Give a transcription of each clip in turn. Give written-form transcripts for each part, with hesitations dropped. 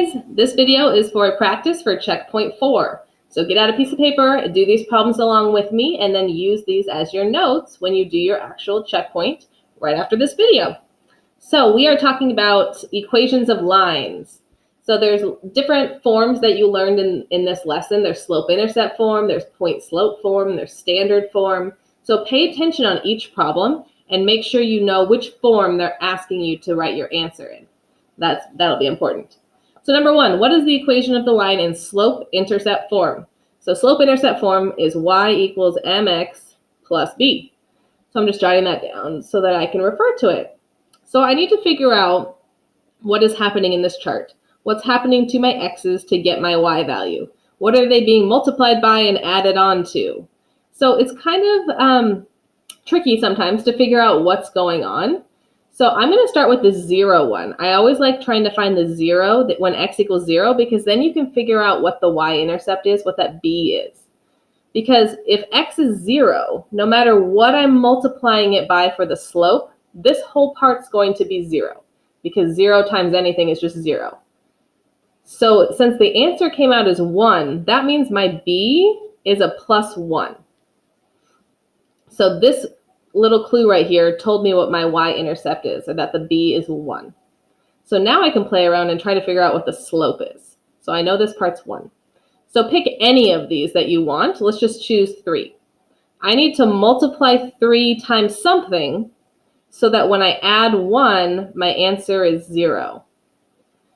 guys, this video is for practice for checkpoint 4. So get out a piece of paper, do these problems along with me, and then use these as your notes when you do your actual checkpoint right after this video. So we are talking about equations of lines. So there's different forms that you learned in this lesson. There's slope-intercept form, there's point-slope form, there's standard form. So pay attention on each problem and make sure you know which form they're asking you to write your answer in. That'll be important. So number 1, what is the equation of the line in slope-intercept form? So slope-intercept form is y equals mx plus b. So I'm just jotting that down so that I can refer to it. So I need to figure out what is happening in this chart. What's happening to my x's to get my y value? What are they being multiplied by and added on to? So it's kind of tricky sometimes to figure out what's going on. So I'm going to start with the 0 one. I always like trying to find the 0 when x equals 0, because then you can figure out what the y-intercept is, what that b is. Because if x is 0, no matter what I'm multiplying it by for the slope, this whole part's going to be 0, because 0 times anything is just 0. So since the answer came out as 1, that means my b is a plus 1. So this little clue right here told me what my y-intercept is, or that the b is 1. So now I can play around and try to figure out what the slope is. So I know this part's 1. So pick any of these that you want. Let's just choose 3. I need to multiply 3 times something so that when I add 1, my answer is 0.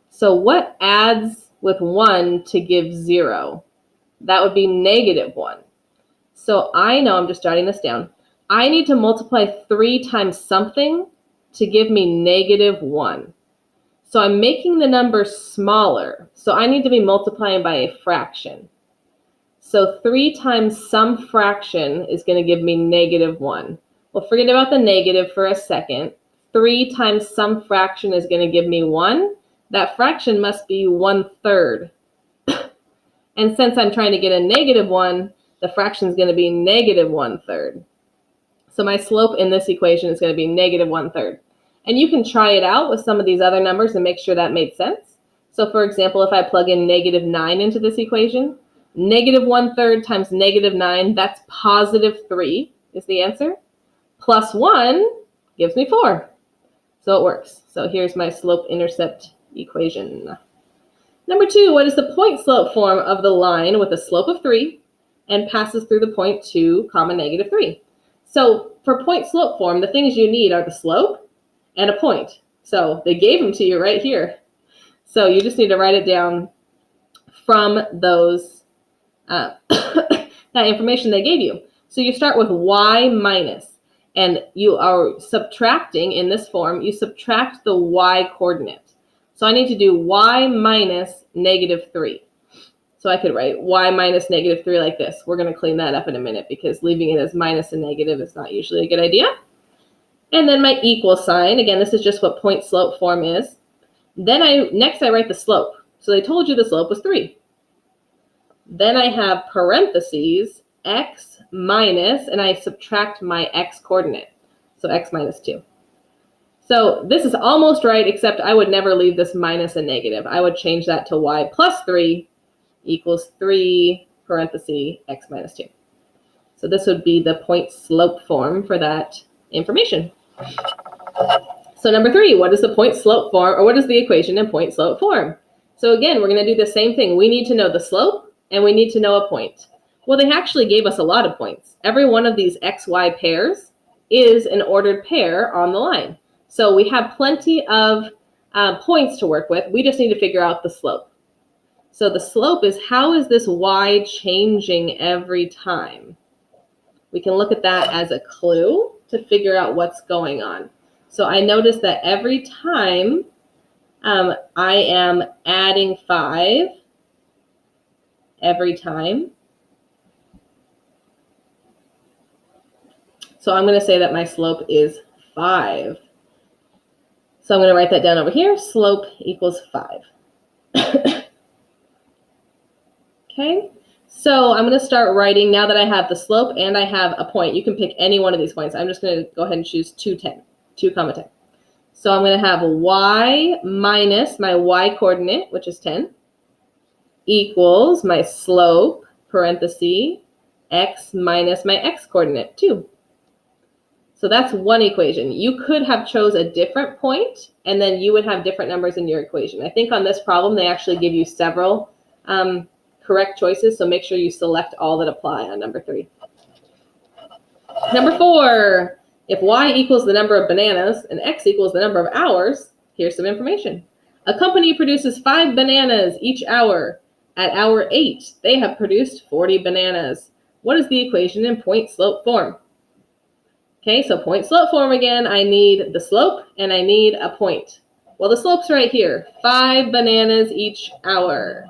So what adds with 1 to give 0? That would be negative 1. So I know, I'm just jotting this down, I need to multiply 3 times something to give me negative 1. So I'm making the number smaller. So I need to be multiplying by a fraction. So 3 times some fraction is going to give me negative 1. Well, forget about the negative for a second. 3 times some fraction is going to give me 1. That fraction must be 1/3. And since I'm trying to get a negative 1, the fraction is going to be negative 1/3. So my slope in this equation is going to be negative 1/3. And you can try it out with some of these other numbers and make sure that made sense. So for example, if I plug in negative 9 into this equation, negative 1/3 times negative 9, that's positive 3 is the answer. Plus 1 gives me 4. So it works. So here's my slope-intercept equation. Number 2, what is the point-slope form of the line with a slope of 3 and passes through the point 2, negative 3? So for point-slope form, the things you need are the slope and a point. So they gave them to you right here. So you just need to write it down from those that information they gave you. So you start with y minus, and you are subtracting in this form, you subtract the y coordinate. So I need to do y minus negative 3. So I could write y minus negative 3 like this. We're going to clean that up in a minute because leaving it as minus and negative is not usually a good idea. And then my equal sign. Again, this is just what point slope form is. Then next I write the slope. So they told you the slope was 3. Then I have parentheses x minus, and I subtract my x coordinate. So x minus 2. So this is almost right, except I would never leave this minus a negative. I would change that to y plus 3 equals 3 parenthesis x minus 2. So this would be the point slope form for that information. So number 3, what is the point slope form, or what is the equation in point slope form? So again, we're going to do the same thing. We need to know the slope and we need to know a point. Well, they actually gave us a lot of points. Every one of these xy pairs is an ordered pair on the line. So we have plenty of points to work with. We just need to figure out the slope. So the slope is, how is this y changing every time? We can look at that as a clue to figure out what's going on. So I notice that every time I am adding 5, every time. So I'm going to say that my slope is 5. So I'm going to write that down over here. Slope equals 5. Okay, so I'm going to start writing now that I have the slope and I have a point. You can pick any one of these points. I'm just going to go ahead and choose 2, 10. So I'm going to have y minus my y coordinate, which is 10, equals my slope, parenthesis, x minus my x coordinate, 2. So that's one equation. You could have chose a different point, and then you would have different numbers in your equation. I think on this problem, they actually give you several correct choices, so make sure you select all that apply on number 3. Number 4, if y equals the number of bananas and x equals the number of hours, here's some information. A company produces 5 bananas each hour. At hour 8, they have produced 40 bananas. What is the equation in point-slope form? Okay, so point-slope form again, I need the slope and I need a point. Well, the slope's right here, 5 bananas each hour.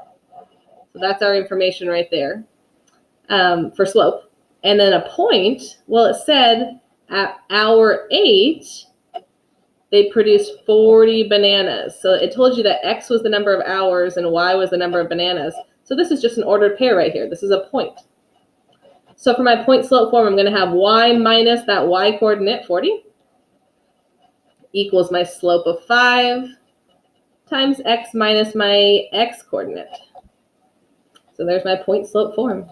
So that's our information right there for slope. And then a point, well, it said at hour 8, they produced 40 bananas. So it told you that x was the number of hours and y was the number of bananas. So this is just an ordered pair right here. This is a point. So for my point-slope form, I'm going to have y minus that y coordinate, 40, equals my slope of 5 times x minus my x coordinate. So there's my point-slope form.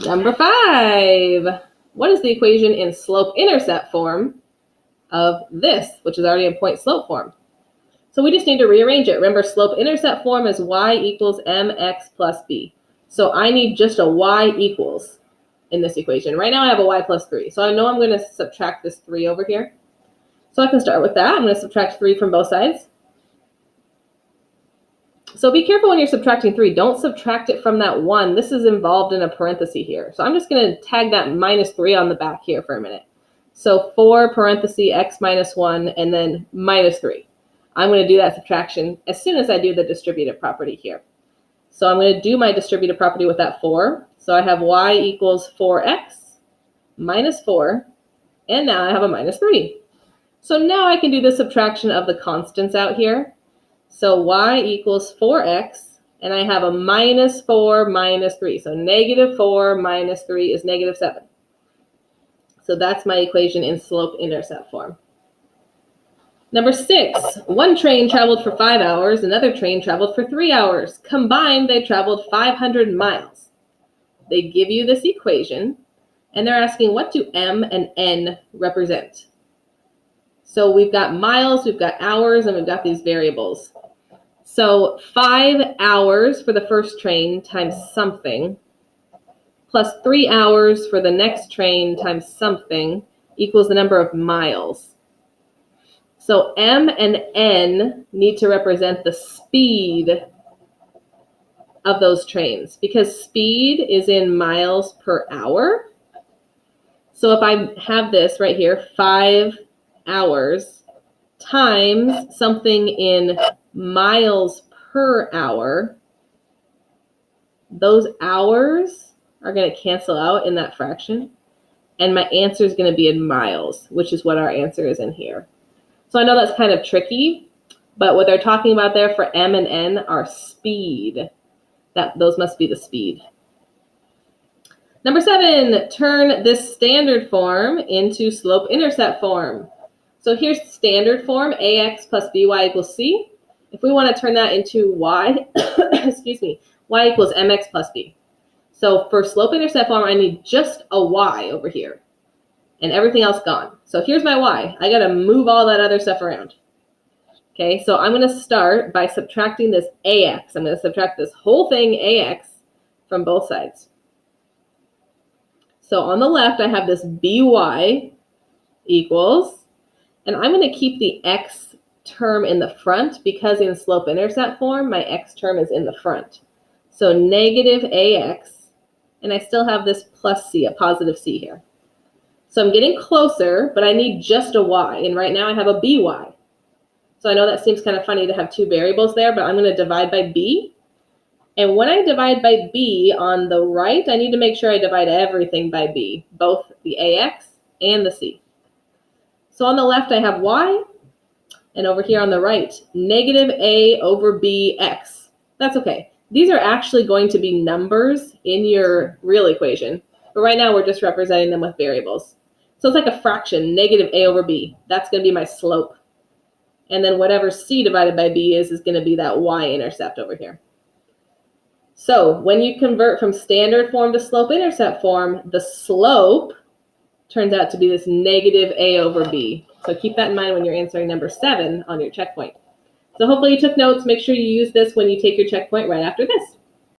Number 5. What is the equation in slope-intercept form of this, which is already in point-slope form? So we just need to rearrange it. Remember, slope-intercept form is y equals mx plus b. So I need just a y equals in this equation. Right now I have a y plus 3. So I know I'm going to subtract this 3 over here. So I can start with that. I'm going to subtract 3 from both sides. So be careful when you're subtracting 3. Don't subtract it from that 1. This is involved in a parenthesis here. So I'm just going to tag that minus 3 on the back here for a minute. So 4 parenthesis x minus 1 and then minus 3. I'm going to do that subtraction as soon as I do the distributive property here. So I'm going to do my distributive property with that 4. So I have y equals 4x minus 4, and now I have a minus 3. So now I can do the subtraction of the constants out here. So y equals 4x, and I have a minus 4 minus 3. So negative 4 minus 3 is negative 7. So that's my equation in slope-intercept form. Number 6, one train traveled for 5 hours, another train traveled for 3 hours. Combined, they traveled 500 miles. They give you this equation, and they're asking, what do m and n represent? So we've got miles, we've got hours, and we've got these variables. So 5 hours for the first train times something, plus 3 hours for the next train times something equals the number of miles. So m and n need to represent the speed of those trains because speed is in miles per hour. So if I have this right here, 5 hours times something in miles per hour, those hours are going to cancel out in that fraction. And my answer is going to be in miles, which is what our answer is in here. So I know that's kind of tricky, but what they're talking about there for m and n are speed. Those must be the speed. Number 7, turn this standard form into slope-intercept form. So here's standard form, ax plus by equals c. If we want to turn that into y, excuse me, y equals mx plus b. So for slope-intercept form, I need just a y over here. And everything else gone. So here's my y. I got to move all that other stuff around. Okay, so I'm going to start by subtracting this ax. I'm going to subtract this whole thing, ax, from both sides. So on the left, I have this by equals, and I'm going to keep the x term in the front because in slope-intercept form, my x term is in the front. So negative ax, and I still have this plus c, a positive c here. So I'm getting closer, but I need just a y, and right now I have a by. So I know that seems kind of funny to have 2 variables there, but I'm going to divide by b. And when I divide by b on the right, I need to make sure I divide everything by b, both the ax and the c. So on the left, I have y, and over here on the right, negative a over bx. That's okay. These are actually going to be numbers in your real equation, but right now we're just representing them with variables. So it's like a fraction, negative a over b. That's going to be my slope. And then whatever c divided by b is going to be that y-intercept over here. So when you convert from standard form to slope-intercept form, the slope turns out to be this negative a over b. So keep that in mind when you're answering number 7 on your checkpoint. So hopefully you took notes. Make sure you use this when you take your checkpoint right after this.